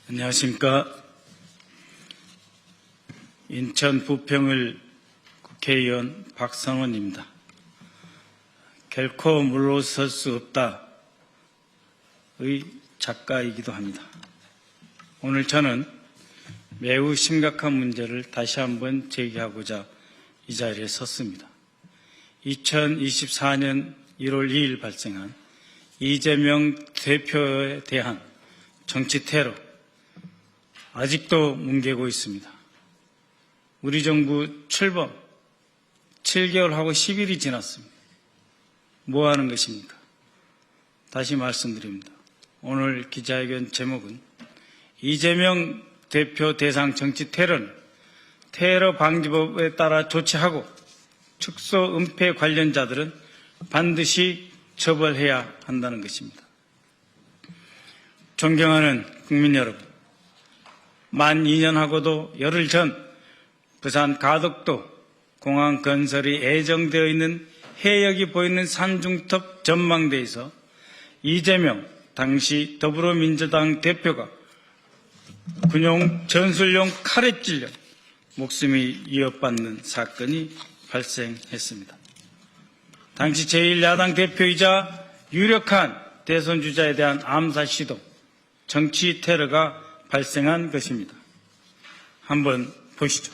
안녕하십니까. 인천 부평을 국회의원 박성원입니다. 결코 물러설 수 없다의 작가이기도 합니다. 오늘 저는 매우 심각한 문제를 다시 한번 제기하고자 이 자리에 섰습니다. 2024년 1월 2일 발생한 이재명 대표에 대한 정치 테러, 아직도 뭉개고 있습니다. 우리 정부 출범 7개월하고 10일이 지났습니다. 뭐 하는 것입니까? 다시 말씀드립니다. 오늘 기자회견 제목은 이재명 대표 대상 정치 테러는 테러 방지법에 따라 조치하고 축소 은폐 관련자들은 반드시 처벌해야 한다는 것입니다. 존경하는 국민 여러분, 만 2년하고도 열흘 전 부산 가덕도 공항 건설이 예정되어 있는 해역이 보이는 산중턱 전망대에서 이재명 당시 더불어민주당 대표가 군용 전술용 칼에 찔려 목숨이 위협받는 사건이 발생했습니다. 당시 제1야당 대표이자 유력한 대선 주자에 대한 암살 시도, 정치 테러가 발생한 것입니다. 한번 보시죠.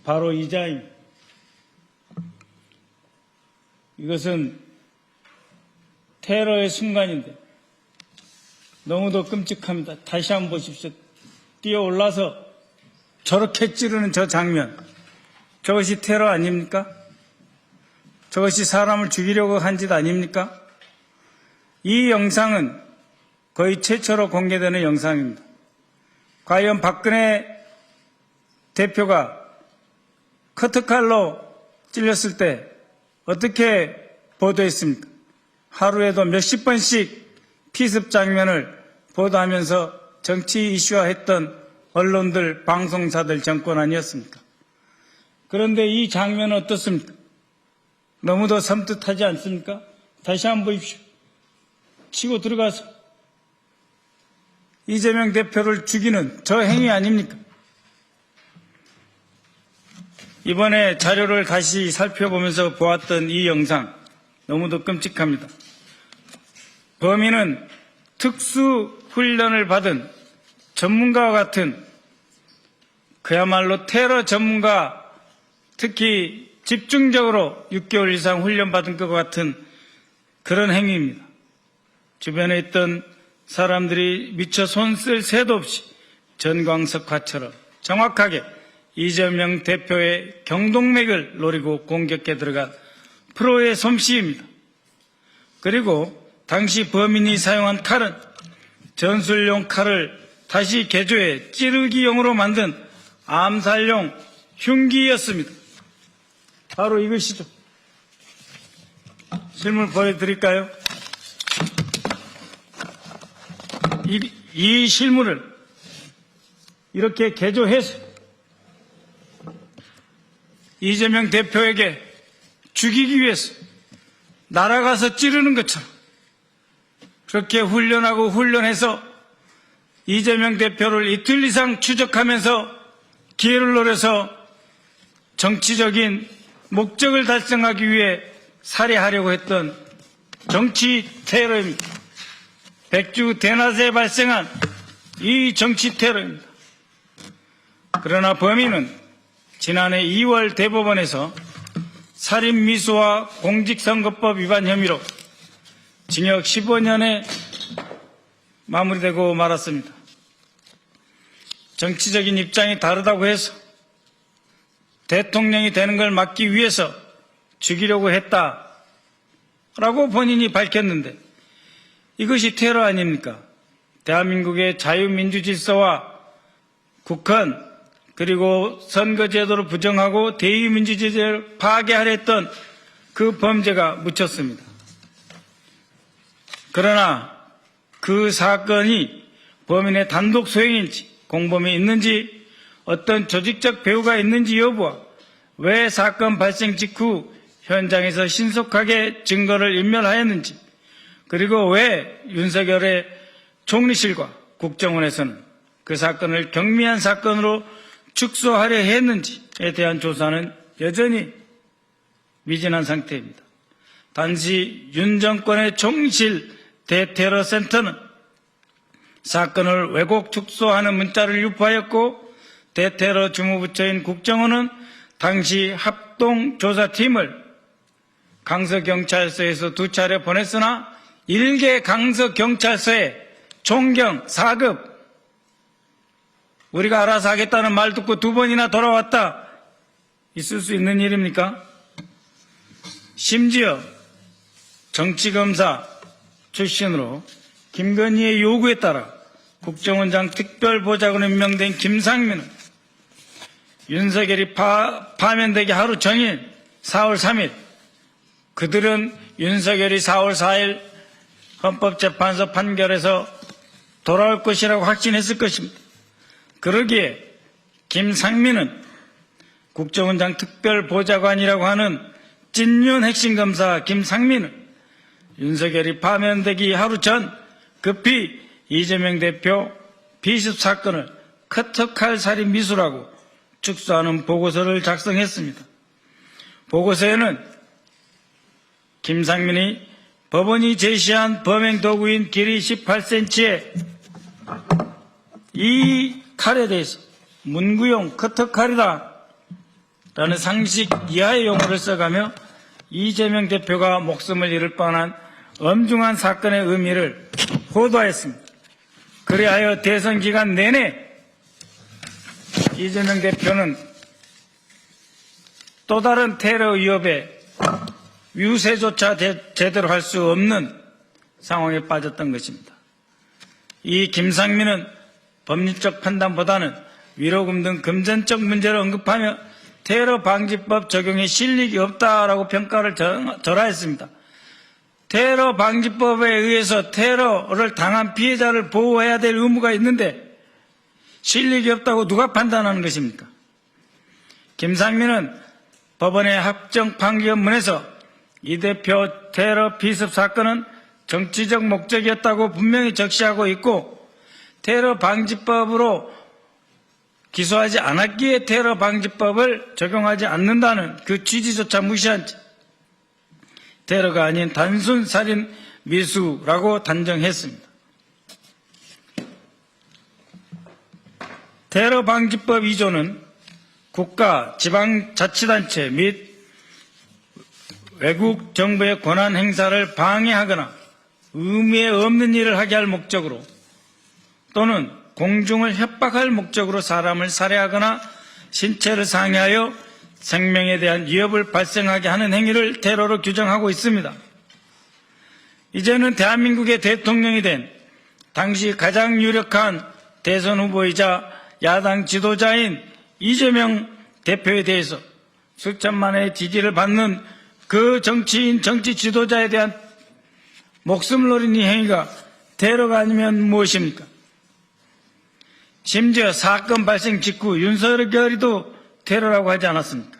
바로 이 자입니다. 이것은 테러의 순간인데 너무도 끔찍합니다. 다시 한번 보십시오. 뛰어올라서 저렇게 찌르는 저 장면, 저것이 테러 아닙니까? 저것이 사람을 죽이려고 한 짓 아닙니까? 이 영상은 거의 최초로 공개되는 영상입니다. 과연 박근혜 대표가 커트칼로 찔렸을 때 어떻게 보도했습니까? 하루에도 몇십 번씩 피습 장면을 보도하면서 정치 이슈화했던 언론들, 방송사들 정권 아니었습니까? 그런데 이 장면은 어떻습니까? 너무도 섬뜩하지 않습니까? 다시 한번 보십시오. 치고 들어가서 이재명 대표를 죽이는 저 행위 아닙니까? 이번에 자료를 다시 살펴보면서 보았던 이 영상 너무도 끔찍합니다. 범인은 특수 훈련을 받은 전문가와 같은, 그야말로 테러 전문가, 특히 집중적으로 6개월 이상 훈련받은 것 같은 그런 행위입니다. 주변에 있던 사람들이 미처 손 쓸 새도 없이 전광석화처럼 정확하게 이재명 대표의 경동맥을 노리고 공격해 들어간 프로의 솜씨입니다. 그리고 당시 범인이 사용한 칼은 전술용 칼을 다시 개조해 찌르기용으로 만든 암살용 흉기였습니다. 바로 이것이죠. 실물 보여드릴까요? 이 실물을 이렇게 개조해서 이재명 대표에게 죽이기 위해서 날아가서 찌르는 것처럼 그렇게 훈련해서 이재명 대표를 이틀 이상 추적하면서 기회를 노려서 정치적인 목적을 달성하기 위해 살해하려고 했던 정치 테러입니다. 백주 대낮에 발생한 이 정치 테러입니다. 그러나 범인은 지난해 2월 대법원에서 살인미수와 공직선거법 위반 혐의로 징역 15년에 마무리되고 말았습니다. 정치적인 입장이 다르다고 해서 대통령이 되는 걸 막기 위해서 죽이려고 했다라고 본인이 밝혔는데 이것이 테러 아닙니까? 대한민국의 자유민주질서와 국헌, 그리고 선거제도를 부정하고 대의민주제도를 파괴하려 했던 그 범죄가 묻혔습니다. 그러나 그 사건이 범인의 단독 소행인지 공범이 있는지 어떤 조직적 배후가 있는지 여부와 왜 사건 발생 직후 현장에서 신속하게 증거를 인멸하였는지, 그리고 왜 윤석열의 총리실과 국정원에서는 그 사건을 경미한 사건으로 축소하려 했는지에 대한 조사는 여전히 미진한 상태입니다. 단지 윤 정권의 총리실 대테러센터는 사건을 왜곡 축소하는 문자를 유포하였고, 대테러 주무부처인 국정원은 당시 합동조사팀을 강서경찰서에서 2차례 보냈으나 일개 강서경찰서에 총경 4급 우리가 알아서 하겠다는 말 듣고 2번이나 돌아왔다. 있을 수 있는 일입니까? 심지어 정치검사 출신으로 김건희의 요구에 따라 국정원장 특별보좌관으로 임명된 김상민은 윤석열이 파면되기 하루 전인 4월 3일 그들은 윤석열이 4월 4일 헌법재판소 판결에서 돌아올 것이라고 확신했을 것입니다. 그러기에 김상민은 국정원장 특별보좌관이라고 하는 찐윤 핵심검사 김상민은 윤석열이 파면되기 하루 전 급히 이재명 대표 비습 사건을 커터칼 살인 미수라고 축소하는 보고서를 작성했습니다. 보고서에는 김상민이 법원이 제시한 범행 도구인 길이 18cm의 이 칼에 대해서 문구용 커터칼이다 라는 상식 이하의 용어를 써가며 이재명 대표가 목숨을 잃을 뻔한 엄중한 사건의 의미를 호도하였습니다. 그리하여 대선 기간 내내 이재명 대표는 또 다른 테러 위협에 유세조차 제대로 할 수 없는 상황에 빠졌던 것입니다. 이 김상민은 법률적 판단보다는 위로금 등 금전적 문제를 언급하며 테러 방지법 적용에 실익이 없다라고 평가를 절하했습니다. 테러 방지법에 의해서 테러를 당한 피해자를 보호해야 될 의무가 있는데 실익이 없다고 누가 판단하는 것입니까? 김상민은 법원의 합정 판결문에서 이 대표 테러 피습 사건은 정치적 목적이었다고 분명히 적시하고 있고, 테러 방지법으로 기소하지 않았기에 테러 방지법을 적용하지 않는다는 그 취지조차 무시한 채 테러가 아닌 단순 살인 미수라고 단정했습니다. 테러 방지법 2조는 국가, 지방자치단체 및 외국 정부의 권한 행사를 방해하거나 의미 없는 일을 하게 할 목적으로 또는 공중을 협박할 목적으로 사람을 살해하거나 신체를 상해하여 생명에 대한 위협을 발생하게 하는 행위를 테러로 규정하고 있습니다. 이제는 대한민국의 대통령이 된 당시 가장 유력한 대선 후보이자 야당 지도자인 이재명 대표에 대해서 수천만의 지지를 받는 그 정치인, 정치 지도자에 대한 목숨을 노린 이 행위가 테러가 아니면 무엇입니까? 심지어 사건 발생 직후 윤석열이도 테러라고 하지 않았습니까?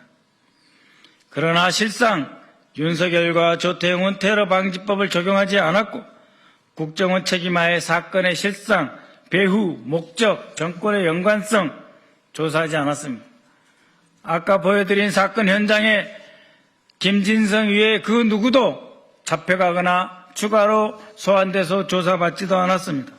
그러나 실상 윤석열과 조태용은 테러 방지법을 적용하지 않았고 국정원 책임하에 사건의 실상, 배후, 목적, 정권의 연관성 조사하지 않았습니다. 아까 보여드린 사건 현장에 김진성 외에 그 누구도 잡혀가거나 추가로 소환돼서 조사받지도 않았습니다.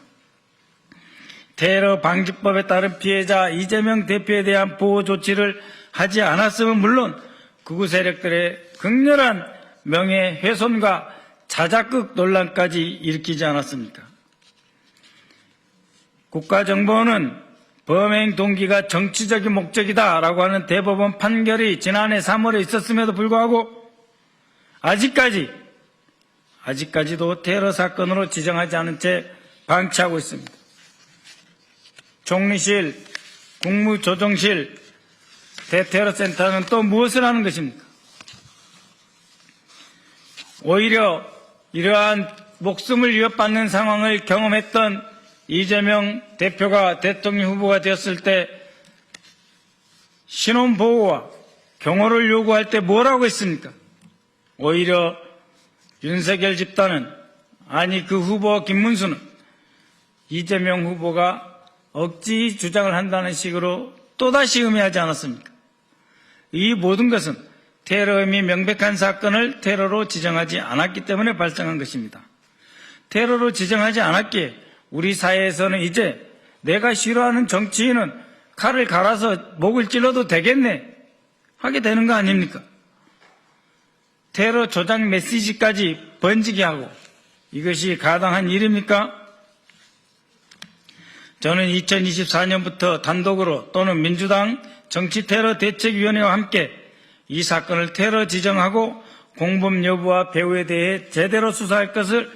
테러 방지법에 따른 피해자 이재명 대표에 대한 보호 조치를 하지 않았으면 물론 극우 세력들의 극렬한 명예훼손과 자작극 논란까지 일으키지 않았습니까? 국가정보원은 범행 동기가 정치적인 목적이다라고 하는 대법원 판결이 지난해 3월에 있었음에도 불구하고 아직까지도 테러 사건으로 지정하지 않은 채 방치하고 있습니다. 총리실, 국무조정실, 대테러센터는 또 무엇을 하는 것입니까? 오히려 이러한 목숨을 위협받는 상황을 경험했던 이재명 대표가 대통령 후보가 되었을 때 신원보호와 경호를 요구할 때 뭐라고 했습니까? 오히려 윤석열 집단은, 아니 그 후보 김문수는 이재명 후보가 억지 주장을 한다는 식으로 또다시 의미하지 않았습니까? 이 모든 것은 테러 혐의 명백한 사건을 테러로 지정하지 않았기 때문에 발생한 것입니다. 테러로 지정하지 않았기에 우리 사회에서는 이제 내가 싫어하는 정치인은 칼을 갈아서 목을 찔러도 되겠네 하게 되는 거 아닙니까? 테러 조작 메시지까지 번지게 하고 이것이 가당한 일입니까? 저는 2024년부터 단독으로 또는 민주당 정치테러대책위원회와 함께 이 사건을 테러 지정하고 공범 여부와 배후에 대해 제대로 수사할 것을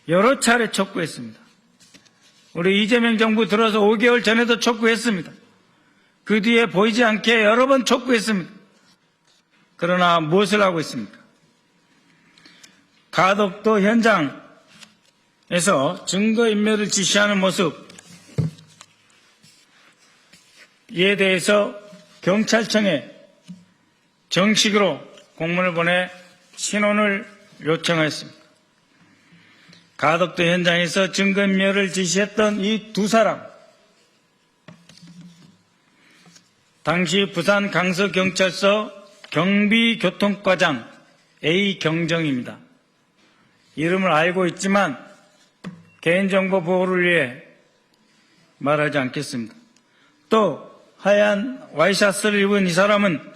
여러 차례 촉구했습니다. 우리 이재명 정부 들어서 5개월 전에도 촉구했습니다. 그 뒤에 보이지 않게 여러 번 촉구했습니다. 그러나 무엇을 하고 있습니까? 가덕도 현장에서 증거인멸을 지시하는 모습, 이에 대해서 경찰청에 정식으로 공문을 보내 신원을 요청하였습니다. 가덕도 현장에서 증거인멸을 지시했던 이 두 사람, 당시 부산 강서경찰서 경비교통과장 A경정입니다. 이름을 알고 있지만 개인정보 보호를 위해 말하지 않겠습니다. 또 하얀 와이셔츠를 입은 이 사람은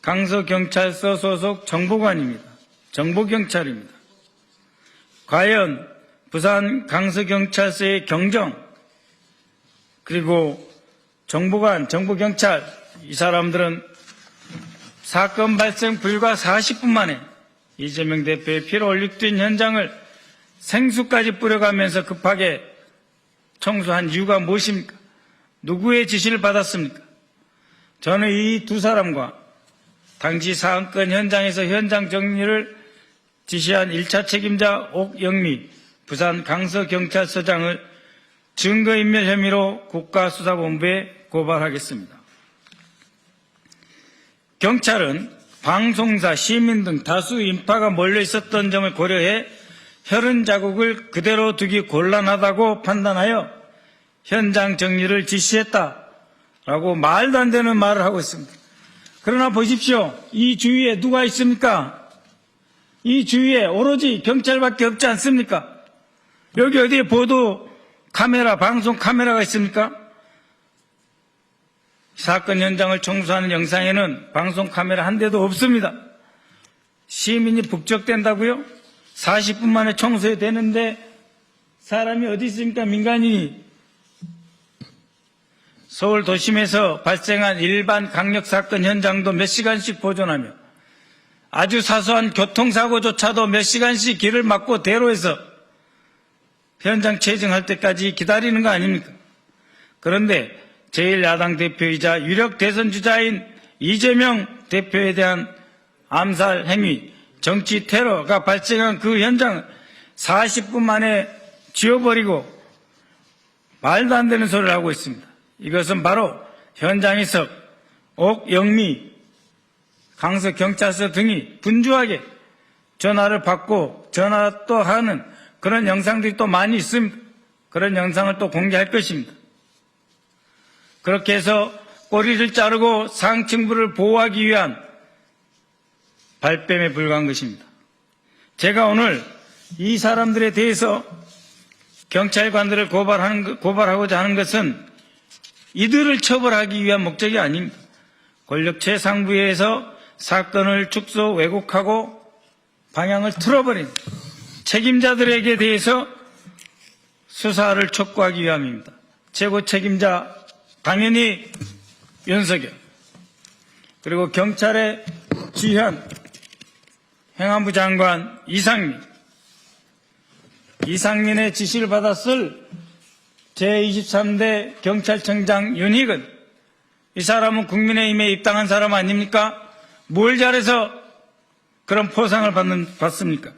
강서경찰서 소속 정보관입니다. 정보경찰입니다. 과연 부산 강서경찰서의 경정 그리고 정보관, 정보경찰 이 사람들은 사건 발생 불과 40분 만에 이재명 대표의 피로 얼룩된 현장을 생수까지 뿌려가면서 급하게 청소한 이유가 무엇입니까? 누구의 지시를 받았습니까? 저는 이 두 사람과 당시 사건 현장에서 현장 정리를 지시한 1차 책임자 옥영미 부산 강서경찰서장을 증거인멸 혐의로 국가수사본부에 고발하겠습니다. 경찰은 방송사, 시민 등 다수 인파가 몰려 있었던 점을 고려해 혈흔 자국을 그대로 두기 곤란하다고 판단하여 현장 정리를 지시했다라고 말도 안 되는 말을 하고 있습니다. 그러나 보십시오. 이 주위에 누가 있습니까? 이 주위에 오로지 경찰밖에 없지 않습니까? 여기 어디에 보도 카메라, 방송 카메라가 있습니까? 사건 현장을 청소하는 영상에는 방송 카메라 한 대도 없습니다. 시민이 북적댄다고요? 40분 만에 청소해야 되는데 사람이 어디 있습니까? 민간인이. 서울 도심에서 발생한 일반 강력사건 현장도 몇 시간씩 보존하며 아주 사소한 교통사고조차도 몇 시간씩 길을 막고 대로해서 현장 체증할 때까지 기다리는 거 아닙니까? 그런데 제1야당 대표이자 유력 대선주자인 이재명 대표에 대한 암살 행위, 정치 테러가 발생한 그 현장을 40분 만에 지워버리고 말도 안 되는 소리를 하고 있습니다. 이것은 바로 현장에서 옥영미 강서경찰서 등이 분주하게 전화를 받고 전화 또 하는 그런 영상들이 또 많이 있습니다. 그런 영상을 또 공개할 것입니다. 그렇게 해서 꼬리를 자르고 상층부를 보호하기 위한 발뺌에 불과한 것입니다. 제가 오늘 이 사람들에 대해서 경찰관들을 고발하고자 하는 것은 이들을 처벌하기 위한 목적이 아닙니다. 권력 최상부에서 사건을 축소 왜곡하고 방향을 틀어버린 책임자들에게 대해서 수사를 촉구하기 위함입니다. 최고 책임자 당연히 윤석열, 그리고 경찰의 지현, 행안부 장관 이상민의 지시를 받았을 제23대 경찰청장 윤희근, 이 사람은 국민의힘에 입당한 사람 아닙니까? 뭘 잘해서 그런 포상을 받습니까?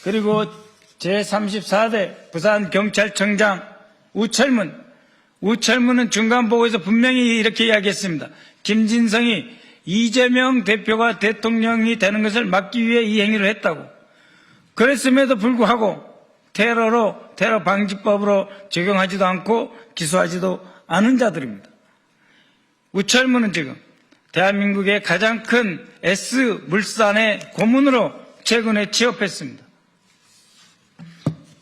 그리고 제34대 부산경찰청장 우철문은 중간보고에서 분명히 이렇게 이야기했습니다. 김진성이 이재명 대표가 대통령이 되는 것을 막기 위해 이 행위를 했다고. 그랬음에도 불구하고 테러 방지법으로 적용하지도 않고 기소하지도 않은 자들입니다. 우철무는 지금 대한민국의 가장 큰 S물산의 고문으로 최근에 취업했습니다.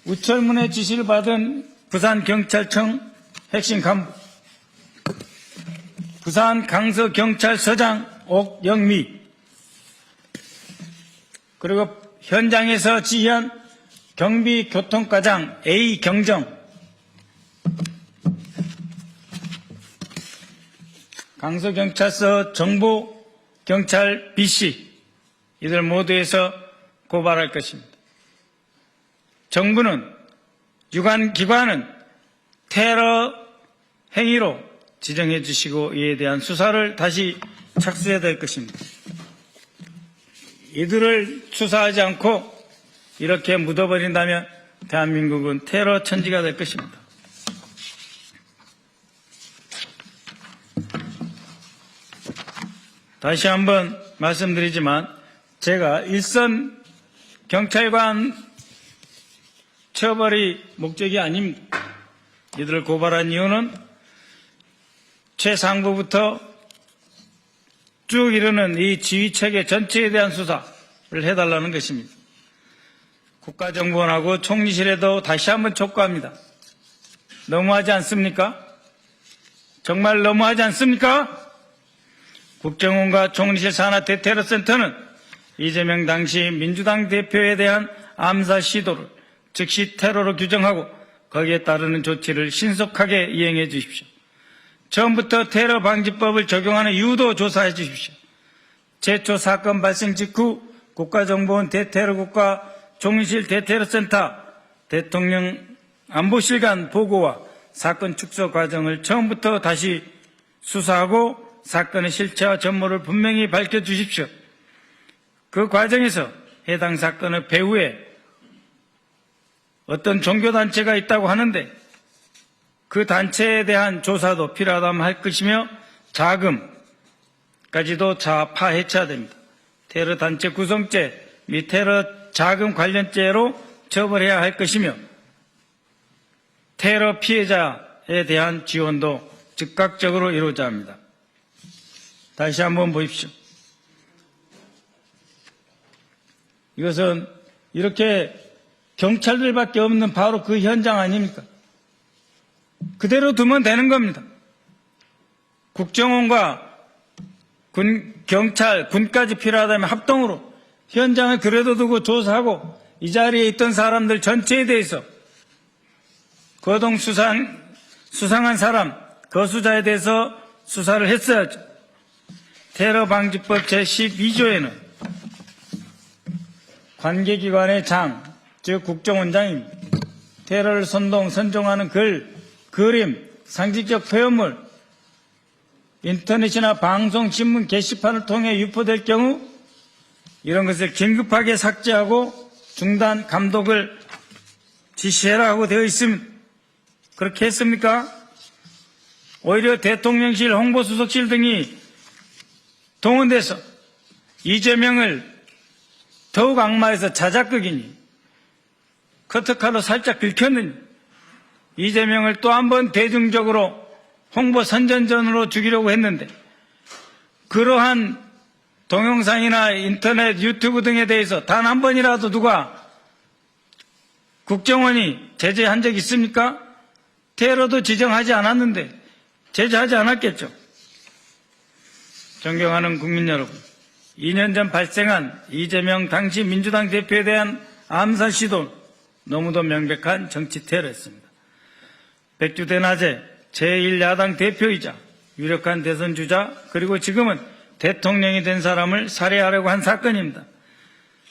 우철문의 지시를 받은 부산경찰청 핵심 간부, 부산 강서경찰서장 옥영미, 그리고 현장에서 지휘한 경비교통과장 A경정, 강서경찰서 정보경찰 B씨, 이들 모두에서 고발할 것입니다. 정부는 유관기관은 테러 행위로 지정해 주시고 이에 대한 수사를 다시 착수해야 될 것입니다. 이들을 수사하지 않고 이렇게 묻어버린다면 대한민국은 테러 천지가 될 것입니다. 다시 한번 말씀드리지만 제가 일선 경찰관 처벌이 목적이 아닙니다. 이들을 고발한 이유는 최상부부터 쭉 이르는 이 지휘체계 전체에 대한 수사를 해달라는 것입니다. 국가정보원하고 총리실에도 다시 한번 촉구합니다. 너무하지 않습니까? 정말 너무하지 않습니까? 국정원과 총리실 산하 대테러센터는 이재명 당시 민주당 대표에 대한 암살 시도를 즉시 테러로 규정하고 거기에 따르는 조치를 신속하게 이행해 주십시오. 처음부터 테러 방지법을 적용하는 이유도 조사해 주십시오. 최초 사건 발생 직후 국가정보원 대테러국가 총리실 대테러센터 대통령 안보실 간 보고와 사건 축소 과정을 처음부터 다시 수사하고 사건의 실체와 전모를 분명히 밝혀주십시오. 그 과정에서 해당 사건의 배후에 어떤 종교단체가 있다고 하는데 그 단체에 대한 조사도 필요하다면 할 것이며 자금까지도 파헤쳐야 됩니다. 테러 단체 구성죄 및 테러 자금 관련죄로 처벌해야 할 것이며 테러 피해자에 대한 지원도 즉각적으로 이루어져야 합니다. 다시 한번 보십시오. 이것은 이렇게 경찰들밖에 없는 바로 그 현장 아닙니까? 그대로 두면 되는 겁니다. 국정원과 경찰, 군까지 필요하다면 합동으로 현장을 그래도 두고 조사하고 이 자리에 있던 사람들 전체에 대해서 거동 수상한 사람, 거수자에 대해서 수사를 했어야죠. 테러방지법 제12조에는 관계기관의 장, 즉 국정원장입니다. 테러를 선동하는 글, 그림, 상징적 표현물, 인터넷이나 방송, 신문 게시판을 통해 유포될 경우 이런 것을 긴급하게 삭제하고 중단, 감독을 지시해라 하고 되어 있습니다. 그렇게 했습니까? 오히려 대통령실, 홍보수석실 등이 동원돼서 이재명을 더욱 악마해서 자작극이니 커터칼로 살짝 긁혔느니 이재명을 또 한 번 대중적으로 홍보 선전전으로 죽이려고 했는데 그러한 동영상이나 인터넷, 유튜브 등에 대해서 단 한 번이라도 누가 국정원이 제재한 적 있습니까? 테러도 지정하지 않았는데 제재하지 않았겠죠. 존경하는 국민 여러분, 2년 전 발생한 이재명 당시 민주당 대표에 대한 암살 시도는 너무도 명백한 정치 테러였습니다. 백주 대낮에 제1야당 대표이자 유력한 대선 주자 그리고 지금은 대통령이 된 사람을 살해하려고 한 사건입니다.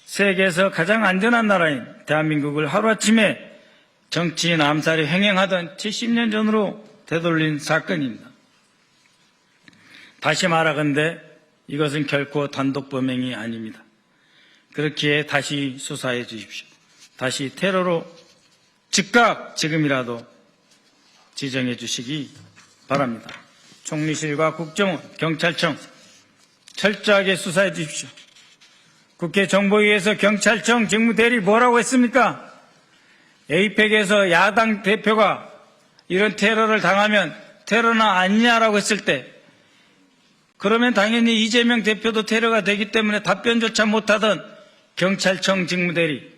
세계에서 가장 안전한 나라인 대한민국을 하루아침에 정치인 암살이 횡행하던 70년 전으로 되돌린 사건입니다. 다시 말하건대 이것은 결코 단독 범행이 아닙니다. 그렇기에 다시 수사해 주십시오. 다시 테러로 즉각 지금이라도 지정해 주시기 바랍니다. 총리실과 국정원, 경찰청 철저하게 수사해 주십시오. 국회 정보위에서 경찰청 직무대리 뭐라고 했습니까? 에이펙에서 야당 대표가 이런 테러를 당하면 테러나 아니냐라고 했을 때 그러면 당연히 이재명 대표도 테러가 되기 때문에 답변조차 못하던 경찰청 직무대리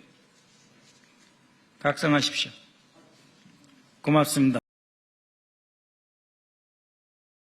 각성하십시오. 고맙습니다.